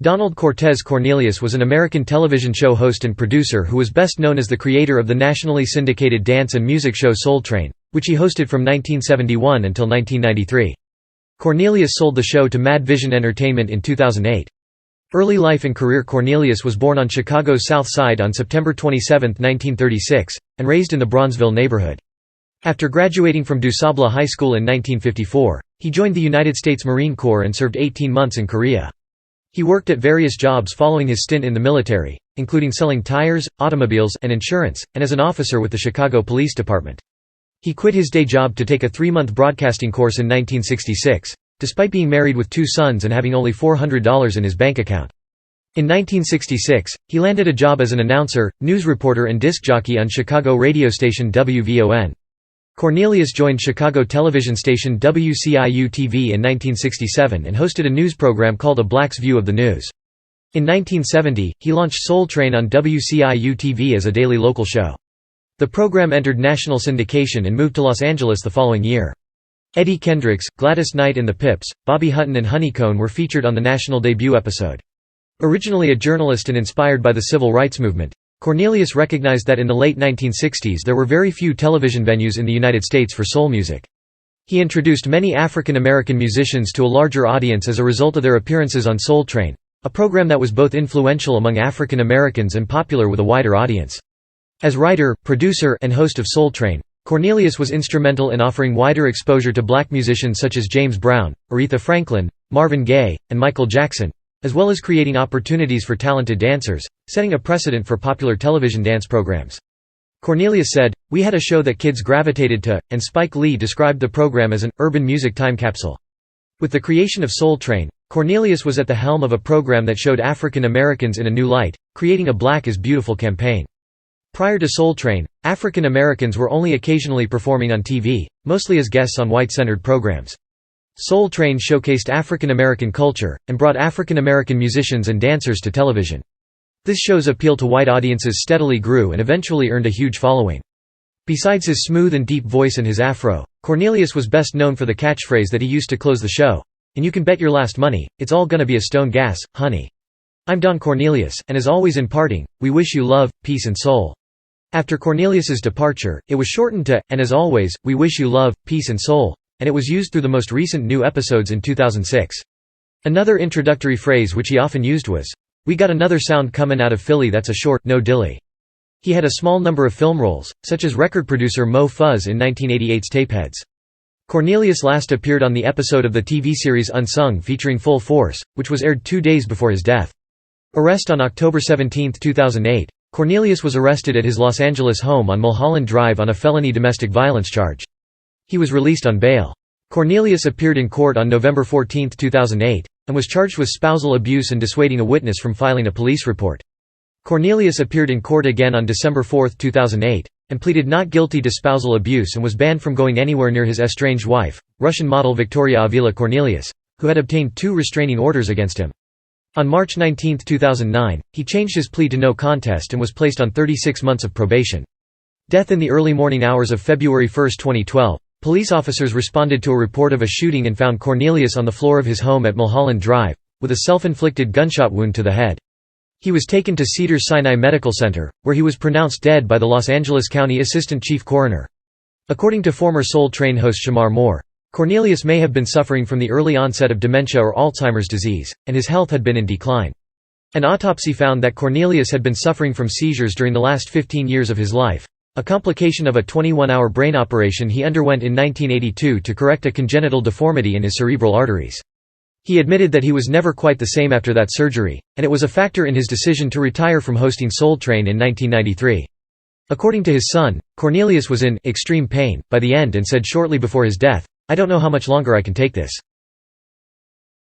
Donald Cortez Cornelius was an American television show host and producer who was best known as the creator of the nationally syndicated dance and music show Soul Train, which he hosted from 1971 until 1993. Cornelius sold the show to MadVision Entertainment in 2008. Early life and career. Cornelius was born on Chicago's South Side on September 27, 1936, and raised in the Bronzeville neighborhood. After graduating from DuSable High School in 1954, he joined the United States Marine Corps and served 18 months in Korea. He worked at various jobs following his stint in the military, including selling tires, automobiles, and insurance, and as an officer with the Chicago Police Department. He quit his day job to take a 3-month broadcasting course in 1966, despite being married with 2 sons and having only $400 in his bank account. In 1966, he landed a job as an announcer, news reporter and disc jockey on Chicago radio station WVON. Cornelius joined Chicago television station WCIU-TV in 1967 and hosted a news program called A Black's View of the News. In 1970, he launched Soul Train on WCIU-TV as a daily local show. The program entered national syndication and moved to Los Angeles the following year. Eddie Kendricks, Gladys Knight and the Pips, Bobby Hutton and Honeycomb were featured on the national debut episode. Originally a journalist and inspired by the civil rights movement, Cornelius recognized that in the late 1960s there were very few television venues in the United States for soul music. He introduced many African American musicians to a larger audience as a result of their appearances on Soul Train, a program that was both influential among African Americans and popular with a wider audience. As writer, producer, and host of Soul Train, Cornelius was instrumental in offering wider exposure to black musicians such as James Brown, Aretha Franklin, Marvin Gaye, and Michael Jackson, as well as creating opportunities for talented dancers, setting a precedent for popular television dance programs. Cornelius said, "We had a show that kids gravitated to," and Spike Lee described the program as an urban music time capsule. With the creation of Soul Train, Cornelius was at the helm of a program that showed African Americans in a new light, creating a Black is Beautiful campaign. Prior to Soul Train, African Americans were only occasionally performing on TV, mostly as guests on white-centered programs. Soul Train showcased African American culture, and brought African American musicians and dancers to television. This show's appeal to white audiences steadily grew and eventually earned a huge following. Besides his smooth and deep voice and his afro, Cornelius was best known for the catchphrase that he used to close the show, "And you can bet your last money, it's all gonna be a stone gas, honey." I'm Don Cornelius, and as always in parting, we wish you love, peace and soul. After Cornelius's departure, it was shortened to, "And as always, we wish you love, peace and soul," and it was used through the most recent new episodes in 2006. Another introductory phrase which he often used was, "We got another sound comin' out of Philly that's a short, no dilly." He had a small number of film roles, such as record producer Mo Fuzz in 1988's Tapeheads. Cornelius last appeared on the episode of the TV series Unsung featuring Full Force, which was aired 2 days before his death. Arrest on October 17, 2008. Cornelius was arrested at his Los Angeles home on Mulholland Drive on a felony domestic violence charge. He was released on bail. Cornelius appeared in court on November 14, 2008, and was charged with spousal abuse and dissuading a witness from filing a police report. Cornelius appeared in court again on December 4, 2008, and pleaded not guilty to spousal abuse and was banned from going anywhere near his estranged wife, Russian model Victoria Avila Cornelius, who had obtained 2 restraining orders against him. On March 19, 2009, he changed his plea to no contest and was placed on 36 months of probation. Death in the early morning hours of February 1, 2012. Police officers responded to a report of a shooting and found Cornelius on the floor of his home at Mulholland Drive, with a self-inflicted gunshot wound to the head. He was taken to Cedars-Sinai Medical Center, where he was pronounced dead by the Los Angeles County Assistant Chief Coroner. According to former Soul Train host Shamar Moore, Cornelius may have been suffering from the early onset of dementia or Alzheimer's disease, and his health had been in decline. An autopsy found that Cornelius had been suffering from seizures during the last 15 years of his life, a complication of a 21-hour brain operation he underwent in 1982 to correct a congenital deformity in his cerebral arteries. He admitted that he was never quite the same after that surgery, and it was a factor in his decision to retire from hosting Soul Train in 1993. According to his son, Cornelius was in extreme pain by the end and said shortly before his death, "I don't know how much longer I can take this.